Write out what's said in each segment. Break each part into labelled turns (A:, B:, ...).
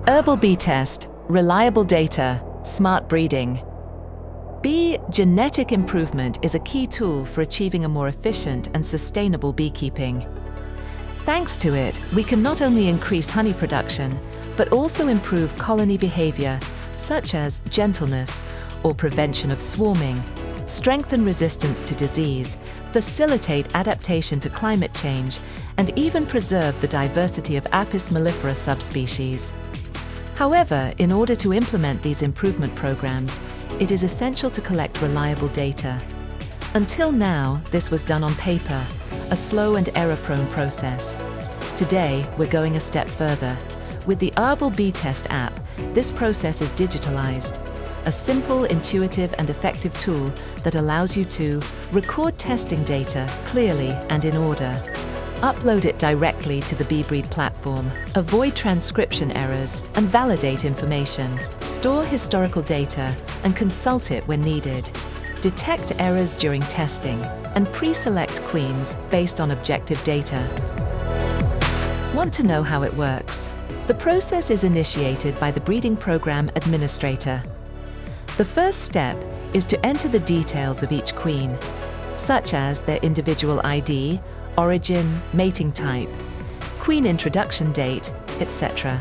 A: Herbal Bee Test, reliable data, smart breeding. Bee genetic improvement is a key tool for achieving a more efficient and sustainable beekeeping. Thanks to it, we can not only increase honey production, but also improve colony behavior, such as gentleness or prevention of swarming, strengthen resistance to disease, facilitate adaptation to climate change, and even preserve the diversity of Apis mellifera subspecies. However, in order to implement these improvement programs, it is essential to collect reliable data. Until now, this was done on paper, a slow and error-prone process. Today, we're going a step further. With the Herbal Bee Test app, this process is digitalized, a simple, intuitive, and effective tool that allows you to record testing data clearly and in order, upload it directly to the BeeBreed platform, avoid transcription errors, and validate information, store historical data, and consult it when needed, detect errors during testing, and pre-select queens based on objective data. Want to know how it works? The process is initiated by the breeding program administrator. The first step is to enter the details of each queen, such as their individual ID, origin, mating type, queen introduction date, etc.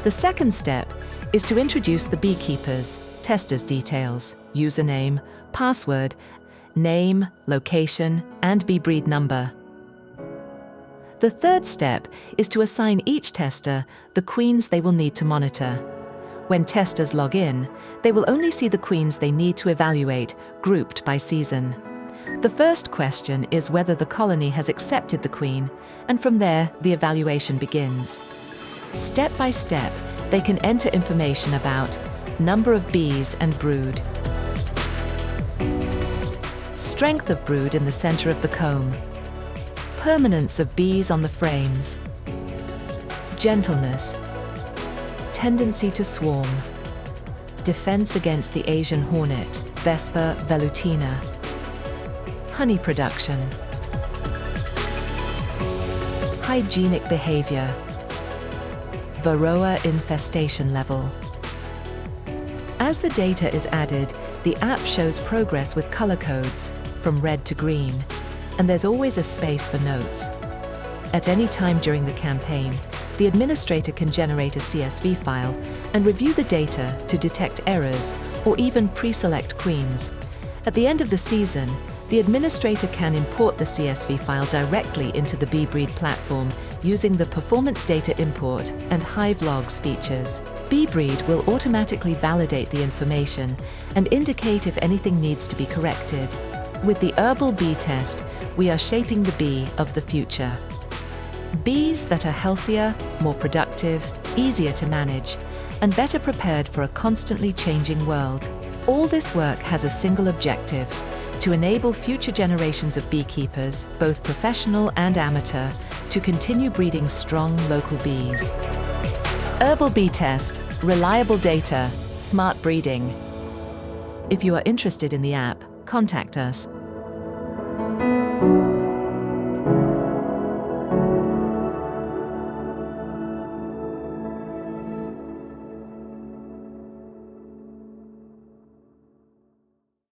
A: The second step is to introduce the beekeepers, testers' details, username, password, name, location, and BeeBreed number. The third step is to assign each tester the queens they will need to monitor. When testers log in, they will only see the queens they need to evaluate, grouped by season. The first question is whether the colony has accepted the queen, and from there, the evaluation begins. Step by step, they can enter information about number of bees and brood, strength of brood in the center of the comb, permanence of bees on the frames, gentleness, tendency to swarm, defense against the Asian hornet, Vespa velutina, honey production, hygienic behavior, Varroa infestation level. As the data is added, the app shows progress with color codes, from red to green, and there's always a space for notes. At any time during the campaign, the administrator can generate a CSV file and review the data to detect errors or even pre-select queens. At the end of the season, the administrator can import the CSV file directly into the BeeBreed platform using the Performance Data Import and Hive Logs features. BeeBreed will automatically validate the information and indicate if anything needs to be corrected. With the Herbal Bee Test, we are shaping the bee of the future. Bees that are healthier, more productive, easier to manage, and better prepared for a constantly changing world. All this work has a single objective: to enable future generations of beekeepers, both professional and amateur, to continue breeding strong local bees. Herbal Bee Test, reliable data, smart breeding. If you are interested in the app, contact us.